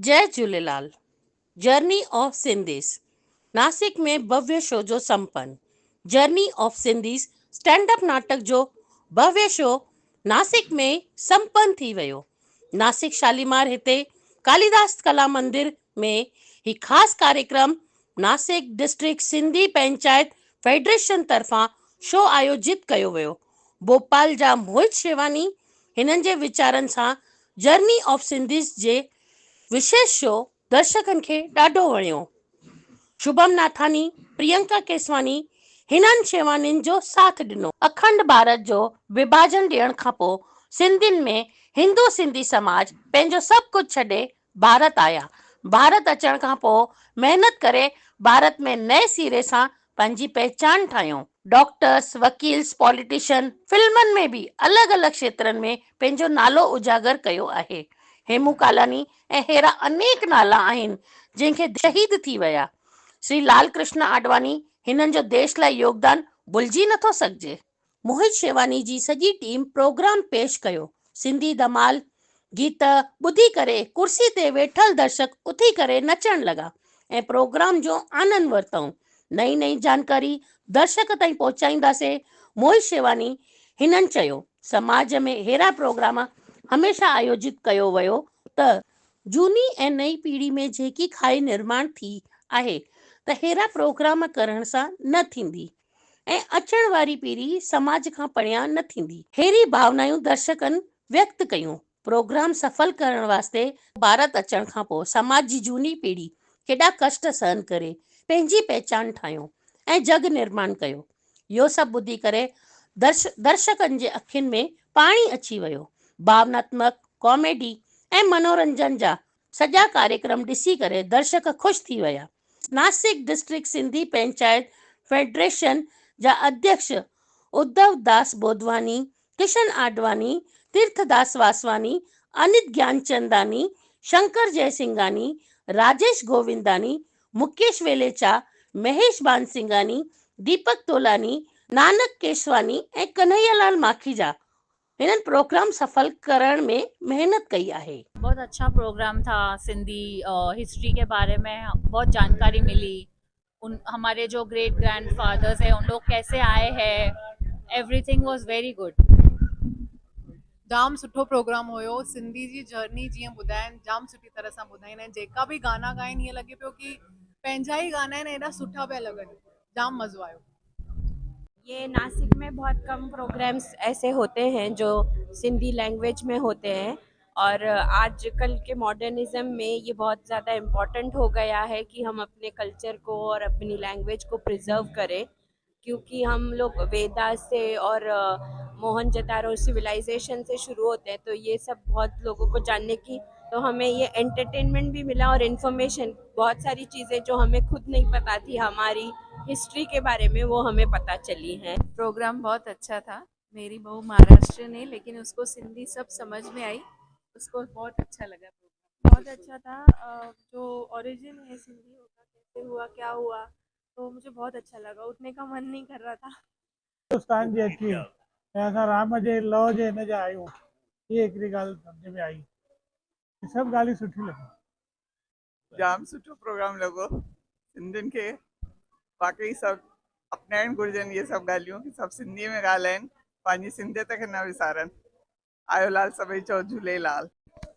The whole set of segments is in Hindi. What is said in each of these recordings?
जय Jhulelal. Journey of Sindhis Nashik में भव्य शो जो संपन्न। Journey of Sindhis stand up नाटक जो भव्य शो नासिक में संपन्न थी वियो। नासिक शालीमार हिते कालिदास कला मंदिर में ही ख़ासि कार्यक्रम नासिक डिस्ट्रिक्ट सिंधी पंचायत फेडरेशन तरफ़ां शो आयोजित कयो वियो। भोपाल जा मोहित शेवानी हिननि जे वीचारनि सां जर्नी ऑफ सिंधीज़ जे विशेष शो दर्शकनि खे ॾाढो वणियो। शुभम नाथानी, प्रियंका केसवानी हिननि शेवानियुनि जो साथ ॾिनो। अखंड भारत जो विभाजन ॾियण खां पोइ सिंधियुनि में हिंदू सिंधी समाज पंहिंजो सभु कुझु छॾे भारत आया। भारत अचण खां पोइ महिनत करे भारत में नए सिरे सां पंहिंजी पहचान ठाहियूं। डॉक्टर्स, वकील्स, पॉलिटिशियन, फिल्मनि में भी अलॻि अलॻि क्षेत्रनि में पंहिंजो नालो उजागर कयो आहे। हेमू कालानी ऐं अहिड़ा अनेक नाला आहिनि जंहिंखे शहीद थी विया। श्री लाल कृष्ण आडवाणी हिननि जो देश लाइ योगदान भुलिजी नथो सघिजे। मोहित शेवानी जी सॼी टीम प्रोग्राम पेश कयो। सिंधी धमाल गीत ॿुधी करे कुर्सी ते वेठल दर्शक उथी करे नचण लॻा ऐं प्रोग्राम जो आनंद वरितऊं। नई नई जानकारी दर्शक ताईं पहुचाईंदासीं। मोहित शेवानी हिननि चयो, समाज में अहिड़ा प्रोग्राम हमेशह आयोजित कयो वियो त झूनी ऐं नई पीढ़ी में जेकी खाई निर्माण थी आहे त अहिड़ा प्रोग्राम करण सां न थींदी ऐं अचण वारी पीढ़ी समाज खां परियां न थींदी। अहिड़ी भावनायूं दर्शकनि व्यक्त कयूं। प्रोग्राम सफल करण वास्ते भारत अचण खां पोइ समाज जी झूनी पीढ़ी केॾा कष्ट सहन करे पंहिंजी पहचान ठाहियो ऐं जग निर्माण कयो। इहो सभु ॿुधी करे दर्शकनि जे अखियुनि में पाणी अची वियो। भावनात्मक, कॉमेडी ऐं मनोरंजन जा सॼा कार्यक्रम ॾिसी करे दर्शक ख़ुशि थी विया। नासिक डिस्ट्रिक्ट सिंधी पंचायत फेडरेशन जा अध्यक्ष उद्धव दास बोधवानी, किशन आडवाणी, तीर्थदास वासवानी, अनित ज्ञानचंदानी, शंकर जयसिंघानी, राजेश गोविंदानी, मुकेश वेलेचा, महेश बानसिंगानी, दीपक तोलानी, नानक केशवानी ऐं कन्हैयालाल माखीजा इन्हनि प्रोग्राम सफल करण में मेहनत कई है। बहुत अच्छा प्रोग्राम था। सिंधी हिस्ट्री के बारे में बहुत जानकारी मिली। उन हमारे जो ग्रेट ग्रैंडफादर्स हैं उन लोग कैसे आए हैं, एवरीथिंग वाज वेरी गुड। जाम सुठो प्रोग्राम हुयो। सिंधी जी जर्नी जीअं ॿुधाइनि जाम सुठी तरह सां ॿुधाईंदा आहिनि। जेका बि गाना ॻाइनि ईअं लॻे पियो कि पंहिंजा ई गाना आहिनि, एॾा सुठा पिया लॻनि। जाम मज़ो आयो। ये नासिक में बहुत कम प्रोग्राम्स ऐसे होते हैं जो सिंधी लैंग्वेज में होते हैं और आजकल के मॉडर्निज्म में ये बहुत ज़्यादा इम्पोर्टेंट हो गया है कि हम अपने कल्चर को और अपनी लैंग्वेज को प्रिजर्व करें, क्योंकि हम लोग वेदास से और मोहनजोदारो सिविलाइजेशन से शुरू होते हैं, तो ये सब बहुत लोगों को जानने की, तो हमें ये एंटरटेनमेंट भी मिला और इन्फॉर्मेशन, बहुत सारी चीज़ें जो हमें खुद नहीं पता थी हमारी हिस्ट्री के बारे में वो हमें पता चली है। प्रोग्राम बहुत अच्छा था। मेरी बहू महाराष्ट्र है लेकिन उसको सिंधी सब समझ में आई, उसको बहुत अच्छा लगा। बहुत अच्छा था। जो ओरिजिन है सिंधी का, कैसे हुआ क्या हुआ, तो मुझे बहुत अच्छा लगा। उठने का मन नहीं कर रहा था। हिंदुस्तान जी अची ऐं असां राम जे लव जे हिन जा आहियूं, हीअ हिकिड़ी ॻाल्हि सम्झ में आई। सभु ॻाल्हियूं सुठियूं लॻियूं। जाम सुठो प्रोग्राम लॻो। सिंधियुनि खे वाकई सभु अपनाइण घुरिजनि इहे सभु ॻाल्हियूं कि सभु सिंधीअ में ॻाल्हाइनि, पंहिंजी सिंधियत खे न विसारनि। आयो लाल सभई चओ झूलेलाल।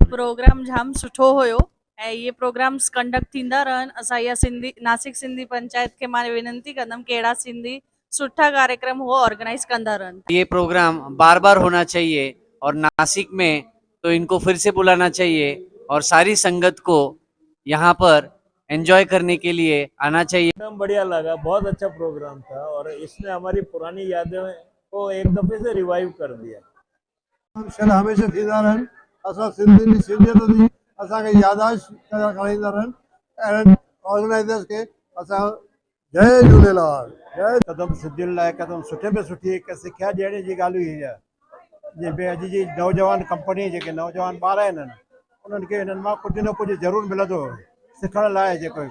प्रोग्राम जाम सुठो हुयो ऐं ये प्रोग्राम्स कंडक्ट थींदा रहनि। असां इहा सिंधी नासिक सिंधी पंचायत खे मां विनंती कंदमि कि अहिड़ा सिंधी सुठा कार्यक्रम वो ऑर्गेनाइज कंदा रहनि। ये प्रोग्राम बार बार होना चाहिए और नासिक में तो इनको फिर से बुलाना चाहिए और सारी संगत को यहाँ पर एंजॉय करने के लिए आना चाहिए। एकदम बढ़िया लगा, बहुत अच्छा प्रोग्राम था और इसने हमारी पुरानी यादें को एक दफे से रिवाइव कर दिया। हमेशा थींदा रहनि। असां सिंधियुनि जी सिंधियत जी असांखे याददाश्त कराईंदा रहनि। ऑर्गेनाइज़र्स खे असां जय झूलेलाल। कदम सिंधियुनि लाइ कदम सुठे में सुठी हिकु सिखिया ॾियण जी ॻाल्हि हुई आहे। जे भई अॼु जी नौजवान कंपनी जेके नौजवान ॿार आहिनि उन्हनि खे हिननि मां कुझु न कुझु ज़रूरु मिलंदो सिखण लाइ। जेको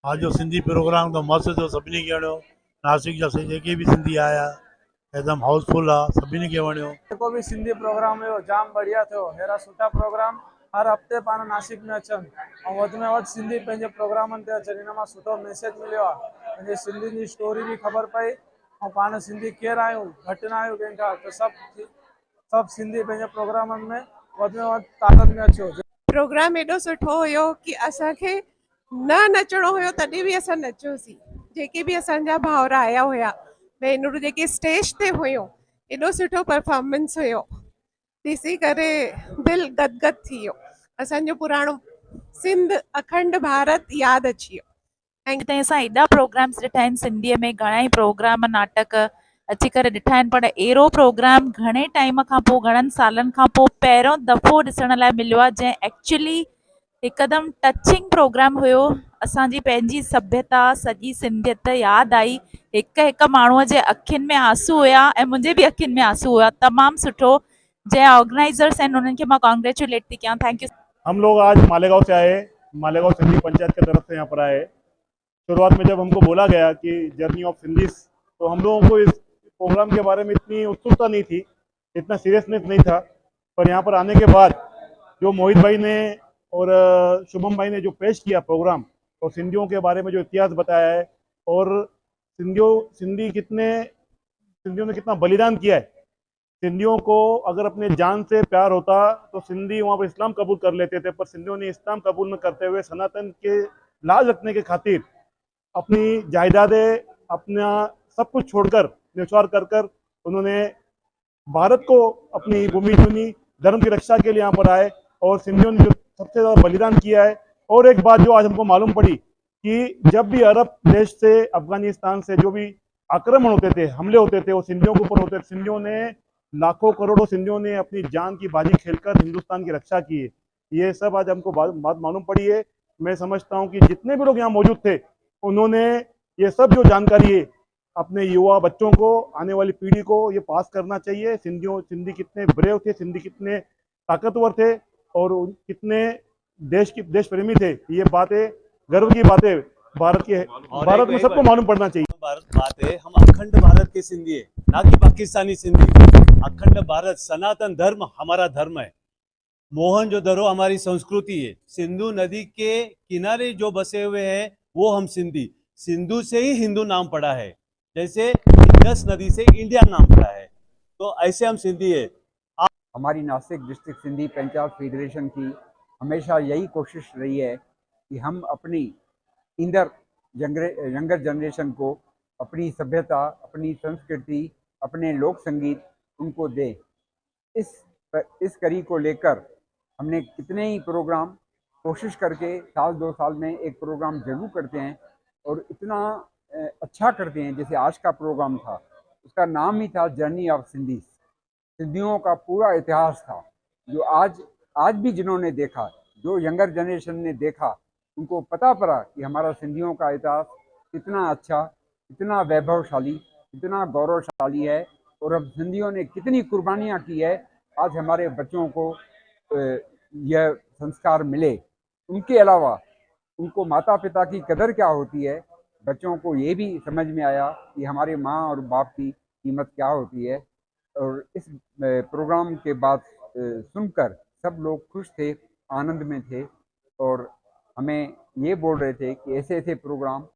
आज जो सिंधी प्रोग्राम तो मस्त थियो, सभिनी खे वणियो। नासिक जा जेके भी सिंधी आया एकदम हाउसफुल आहे, सभिनी खे वणियो। जेको भी सिंधी प्रोग्राम हुयो जाम बढ़िया थियो। अहिड़ा सुठा प्रोग्राम हर हफ़्ते पाण नासिक में अचनि ऐं वधि में वधि सिंधी पंहिंजे प्रोग्रामनि ते अचनि। हिन मां सुठो मैसेज मिलियो आहे, पंहिंजे सिंधियुनि जी स्टोरी बि ख़बर पई ऐं पाण सिंधी केरु आहियूं, घटि न आहियूं कंहिंखां, त सभु सिंधी पंहिंजे प्रोग्रामनि में वधि ताकत में अचो। प्रोग्राम एॾो सुठो हुयो कि असांखे न नचणो हुयो तॾहिं बि असां नचियोसीं। जेके बि असांजा भाउर आया हुया, भेनरूं जेके स्टेज ते हुयूं, एॾो सुठो परफॉर्मेंस हुयो, ॾिसी करे दिलि गदगद थी वियो। असांजो पुराणो सिंध अखंड भारत यादि अची वियो। हिते असां एॾा प्रोग्राम्स ॾिठा आहिनि सिंधीअ में, घणेई प्रोग्राम नाटक अची करे ॾिठा आहिनि, पर अहिड़ो प्रोग्राम घणे टाइम खां पोइ, घणनि सालनि खां पोइ पहिरियों दफ़ो ॾिसण लाइ मिलियो आहे, जंहिं एक्चुअली हिकदमि टचिंग प्रोग्राम हुयो। असांजी पंहिंजी सभ्यता, सॼी सिंधियत यादि आई। हिकु माण्हूअ जे अखियुनि में आंसू हुया ऐं मुंहिंजे बि अखियुनि में आंसू हुया। तमामु सुठो। जंहिं ऑर्गेनाइज़र्स आहिनि उन्हनि खे मां कॉन्ग्रेचुलेट थी कयां। Thank you. हम लोग आज मालेगांव से आए, मालेगांव सिंधी पंचायत की तरफ से यहाँ पर आए। शुरुआत में जब हमको बोला गया कि जर्नी ऑफ सिंधीज, तो हम लोगों को इस प्रोग्राम के बारे में इतनी उत्सुकता नहीं थी, इतना सीरियसनेस नहीं था। पर यहाँ पर आने के बाद जो मोहित भाई ने और शुभम भाई ने जो पेश किया प्रोग्राम, और सिंधियों के बारे में जो इतिहास बताया है, और सिंधियों ने कितना बलिदान किया है। सिंधियों को अगर अपने जान से प्यार होता तो सिंधी वहाँ पर इस्लाम कबूल कर लेते थे, पर सिंधियों ने इस्लाम कबूल न करते हुए सनातन के लाज रखने के खातिर अपनी जायदादें, अपना सब कुछ छोड़कर, न्यौछावर कर उन्होंने भारत को अपनी भूमि चुनी, धर्म की रक्षा के लिए यहाँ पर आए, और सिंधियों ने जो सबसे ज़्यादा बलिदान किया है। और एक बात जो आज हमको मालूम पड़ी कि जब भी अरब देश से, अफगानिस्तान से जो भी आक्रमण होते थे, हमले होते थे, वो सिंधियों के ऊपर होते थे। सिंधियों ने, लाखों करोड़ों सिंधियों ने अपनी जान की बाजी खेलकर हिंदुस्तान की रक्षा की है। ये सब आज हमको बात मालूम पड़ी है। मैं समझता हूँ कि जितने भी लोग यहाँ मौजूद थे, उन्होंने ये सब जो जानकारी है अपने युवा बच्चों को, आने वाली पीढ़ी को ये पास करना चाहिए। सिंधी कितने ब्रेव थे, सिंधी कितने ताकतवर थे, और कितने देश प्रेमी थे। ये बातें, गर्व की बातें भारत में सबको मालूम पड़ना चाहिए। बात है, हम अखंड भारत के सिंधी है, ना कि पाकिस्तानी सिंधी। अखंड भारत, सनातन धर्म हमारा धर्म है। मोहनजोदड़ो हमारी संस्कृति है। सिंधु नदी के किनारे जो बसे हुए हैं वो हम सिंधी। सिंधु से ही हिंदू नाम पड़ा है, जैसे इंडस नदी से इंडिया नाम पड़ा है, तो ऐसे हम सिंधी है। हमारी नासिक डिस्ट्रिक्ट सिंधी पंचायत फेडरेशन की हमेशा यही कोशिश रही है कि हम अपनी यंगर जनरेशन को अपनी सभ्यता, अपनी संस्कृति, अपने लोक संगीत उनको दें। इस कड़ी को लेकर हमने कितने ही प्रोग्राम कोशिश करके साल 2 साल में एक प्रोग्राम जरूर करते हैं, और इतना अच्छा करते हैं। जैसे आज का प्रोग्राम था, उसका नाम ही था जर्नी ऑफ सिंधीज। सिंधियों का पूरा इतिहास था, जो आज भी जिन्होंने देखा, जो यंगर जनरेशन ने देखा, उनको पता पड़ा कि हमारा सिंधियों का इतिहास कितना अच्छा, कितना वैभवशाली, कितना गौरवशाली है, और अब सिंधियों ने कितनी कुर्बानियाँ की है। आज हमारे बच्चों को यह संस्कार मिले। उनके अलावा उनको माता पिता की कदर क्या होती है, बच्चों को ये भी समझ में आया कि हमारे माँ और बाप की कीमत क्या होती है। और इस प्रोग्राम के बाद सुनकर सब लोग खुश थे, आनंद में थे, और हमें ये बोल रहे थे कि ऐसे ऐसे प्रोग्राम